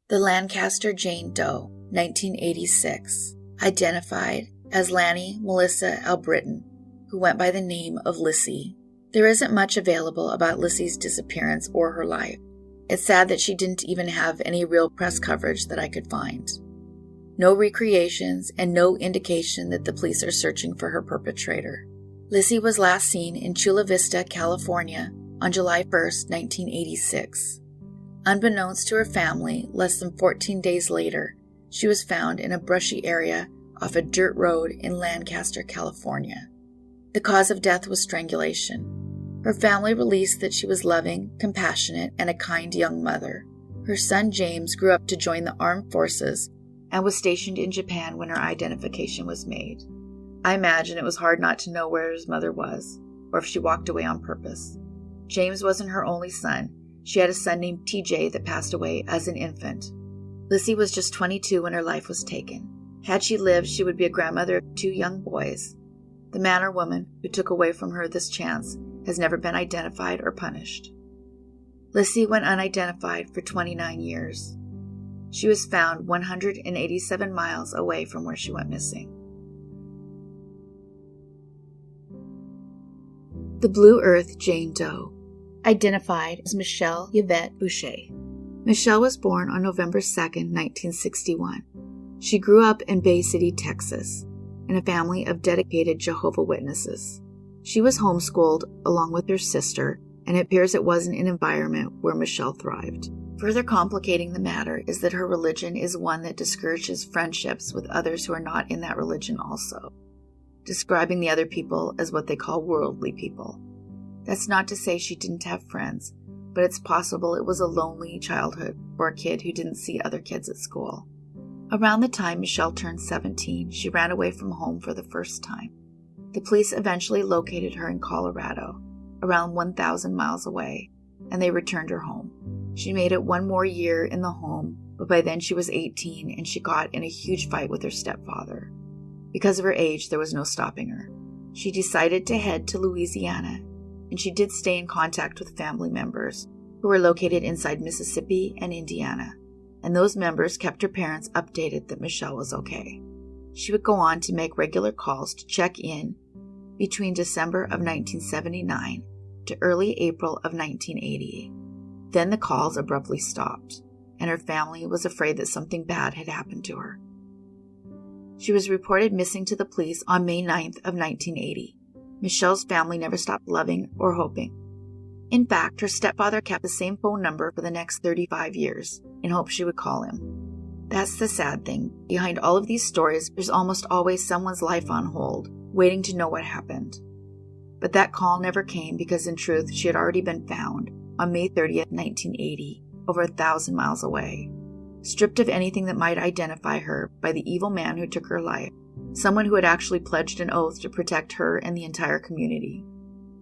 The Lancaster Jane Doe, 1986, identified as Lanny Melissa Albritton, who went by the name of Lissy. There isn't much available about Lissy's disappearance or her life. It's sad that she didn't even have any real press coverage that I could find. No recreations and no indication that the police are searching for her perpetrator. Lissy was last seen in Chula Vista, California on July 1, 1986. Unbeknownst to her family, less than 14 days later, she was found in a brushy area off a dirt road in Lancaster, California. The cause of death was strangulation. Her family released that she was loving, compassionate, and a kind young mother. Her son James grew up to join the armed forces and was stationed in Japan when her identification was made. I imagine it was hard not to know where his mother was, or if she walked away on purpose. James wasn't her only son. She had a son named TJ that passed away as an infant. Lissy was just 22 when her life was taken. Had she lived, she would be a grandmother of 2 young boys. The man or woman who took away from her this chance has never been identified or punished. Lissy went unidentified for 29 years. She was found 187 miles away from where she went missing. The Blue Earth Jane Doe, identified as Michelle Yvette Busha. Michelle was born on November 2, 1961. She grew up in Bay City, Texas, in a family of dedicated Jehovah's Witnesses. She was homeschooled along with her sister, and it appears it wasn't an environment where Michelle thrived. Further complicating the matter is that her religion is one that discourages friendships with others who are not in that religion also, describing the other people as what they call worldly people. That's not to say she didn't have friends, but it's possible it was a lonely childhood for a kid who didn't see other kids at school. Around the time Michelle turned 17, she ran away from home for the first time. The police eventually located her in Colorado, around 1,000 miles away, and they returned her home. She made it 1 more year in the home, but by then she was 18 and she got in a huge fight with her stepfather. Because of her age, there was no stopping her. She decided to head to Louisiana, and she did stay in contact with family members who were located inside Mississippi and Indiana, and those members kept her parents updated that Michelle was okay. She would go on to make regular calls to check in between December of 1979 to early April of 1980. Then the calls abruptly stopped, and her family was afraid that something bad had happened to her. She was reported missing to the police on May 9th of 1980. Michelle's family never stopped loving or hoping. In fact, her stepfather kept the same phone number for the next 35 years in hopes she would call him. That's the sad thing. Behind all of these stories, there's almost always someone's life on hold, waiting to know what happened. But that call never came because in truth, she had already been found on May 30th, 1980, over 1,000 miles away, stripped of anything that might identify her by the evil man who took her life, someone who had actually pledged an oath to protect her and the entire community.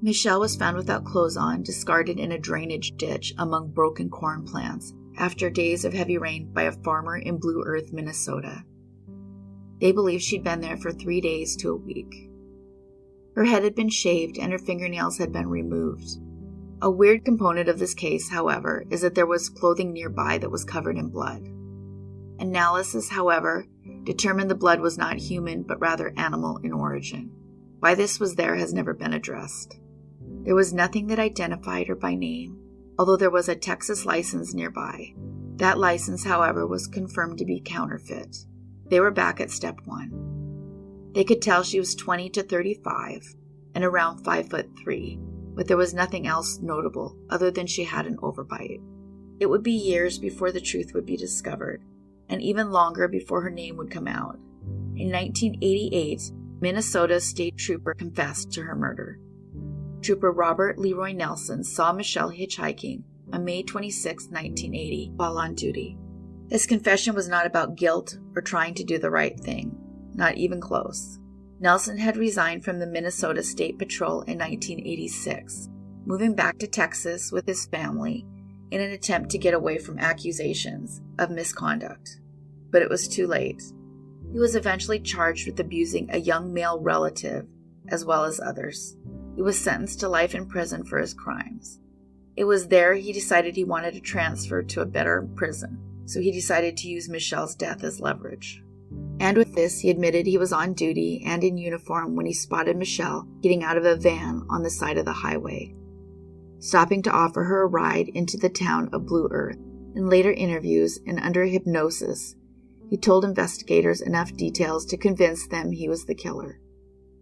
Michelle was found without clothes on, discarded in a drainage ditch among broken corn plants after days of heavy rain by a farmer in Blue Earth, Minnesota. They believe she'd been there for 3 days to a week. Her head had been shaved and her fingernails had been removed. A weird component of this case, however, is that there was clothing nearby that was covered in blood. Analysis, however, determined the blood was not human but rather animal in origin. Why this was there has never been addressed. There was nothing that identified her by name, although there was a Texas license nearby. That license, however, was confirmed to be counterfeit. They were back at step 1. They could tell she was 20 to 35 and around 5'3", but there was nothing else notable other than she had an overbite. It would be years before the truth would be discovered, and even longer before her name would come out. In 1988, Minnesota State Trooper confessed to her murder. Trooper Robert Leroy Nelson saw Michelle hitchhiking on May 26, 1980, while on duty. His confession was not about guilt or trying to do the right thing, not even close. Nelson had resigned from the Minnesota State Patrol in 1986, moving back to Texas with his family in an attempt to get away from accusations of misconduct. But it was too late. He was eventually charged with abusing a young male relative, as well as others. He was sentenced to life in prison for his crimes. It was there he decided he wanted to transfer to a better prison. so he decided to use Michelle's death as leverage. And with this, he admitted he was on duty and in uniform when he spotted Michelle getting out of a van on the side of the highway, stopping to offer her a ride into the town of Blue Earth. In later interviews and under hypnosis, he told investigators enough details to convince them he was the killer.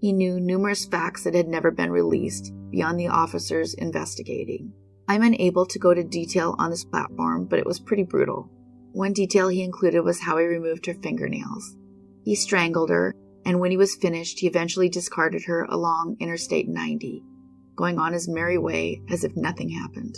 He knew numerous facts that had never been released beyond the officers investigating. I'm unable to go to detail on this platform, but it was pretty brutal. One detail he included was how he removed her fingernails. He strangled her, and when he was finished, he eventually discarded her along Interstate 90, going on his merry way as if nothing happened.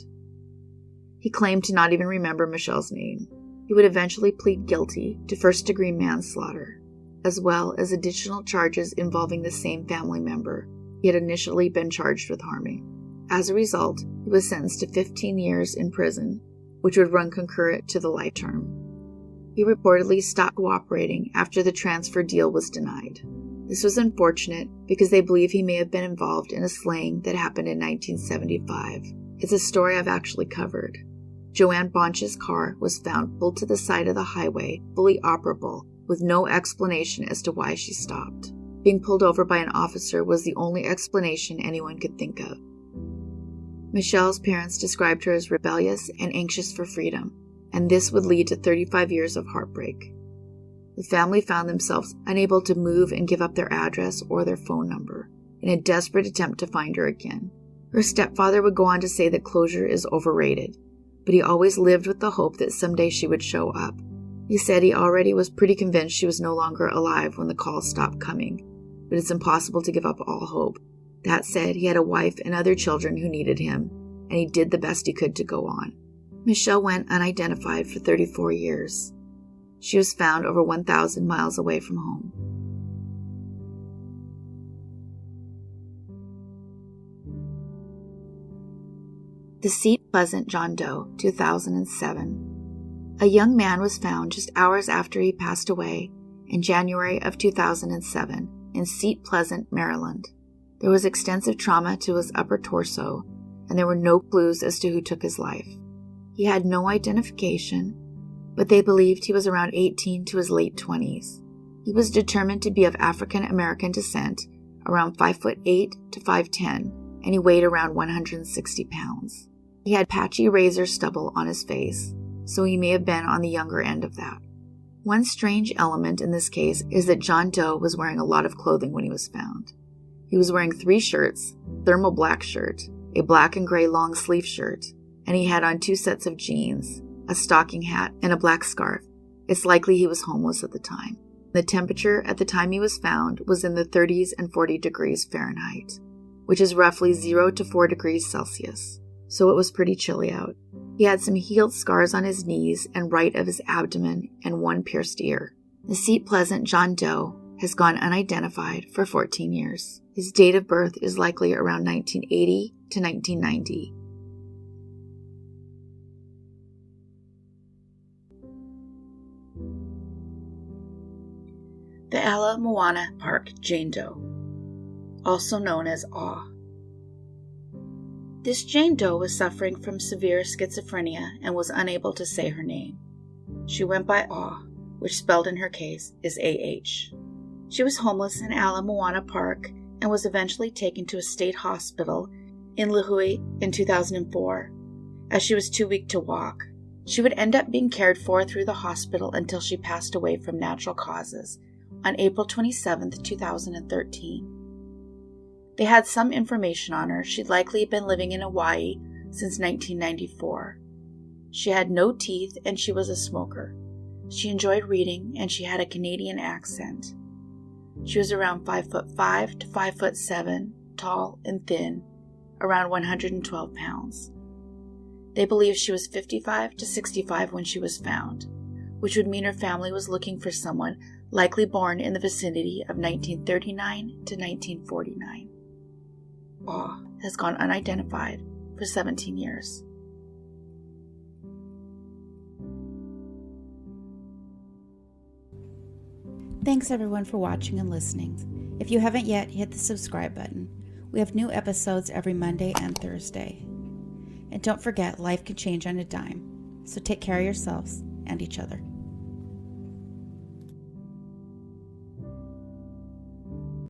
He claimed to not even remember Michelle's name. He would eventually plead guilty to first-degree manslaughter, as well as additional charges involving the same family member he had initially been charged with harming. As a result, he was sentenced to 15 years in prison, which would run concurrent to the life term. He reportedly stopped cooperating after the transfer deal was denied. This was unfortunate because they believe he may have been involved in a slaying that happened in 1975. It's a story I've actually covered. Joanne Bonch's car was found pulled to the side of the highway, fully operable, with no explanation as to why she stopped. Being pulled over by an officer was the only explanation anyone could think of. Michelle's parents described her as rebellious and anxious for freedom, and this would lead to 35 years of heartbreak. The family found themselves unable to move and give up their address or their phone number in a desperate attempt to find her again. Her stepfather would go on to say that closure is overrated, but he always lived with the hope that someday she would show up. He said he already was pretty convinced she was no longer alive when the calls stopped coming, but it's impossible to give up all hope. That said, he had a wife and other children who needed him, and he did the best he could to go on. Michelle went unidentified for 34 years. She was found over 1,000 miles away from home. The Seat Pleasant John Doe, 2007. A young man was found just hours after he passed away in January of 2007 in Seat Pleasant, Maryland. There was extensive trauma to his upper torso, and there were no clues as to who took his life. He had no identification, but they believed he was around 18 to his late 20s. He was determined to be of African American descent, around 5'8" to 5'10", and he weighed around 160 pounds. He had patchy razor stubble on his face, so he may have been on the younger end of that. One strange element in this case is that John Doe was wearing a lot of clothing when he was found. He was wearing 3 shirts, thermal black shirt, a black and gray long sleeve shirt, and he had on 2 sets of jeans, a stocking hat, and a black scarf. It's likely he was homeless at the time. The temperature at the time he was found was in the 30s and 40 degrees Fahrenheit, which is roughly 0 to 4 degrees Celsius, so it was pretty chilly out. He had some healed scars on his knees and right of his abdomen and 1 pierced ear. The Seat Pleasant John Doe has gone unidentified for 14 years. His date of birth is likely around 1980 to 1990. The Ala Moana Park Jane Doe, also known as Awe. This Jane Doe was suffering from severe schizophrenia and was unable to say her name. She went by Awe, which spelled in her case is A-H. She was homeless in Ala Moana Park and was eventually taken to a state hospital in Lihue in 2004, as she was too weak to walk. She would end up being cared for through the hospital until she passed away from natural causes on April 27, 2013. They had some information on her. She'd likely been living in Hawaii since 1994. She had no teeth and she was a smoker. She enjoyed reading and she had a Canadian accent. She was around 5'5" to 5'7", tall and thin, around 112 pounds. They believe she was 55 to 65 when she was found, which would mean her family was looking for someone likely born in the vicinity of 1939 to 1949. Awe has gone unidentified for 17 years. Thanks everyone for watching and listening. If you haven't yet, hit the subscribe button. We have new episodes every Monday and Thursday. And don't forget, life can change on a dime. So take care of yourselves, and and each other.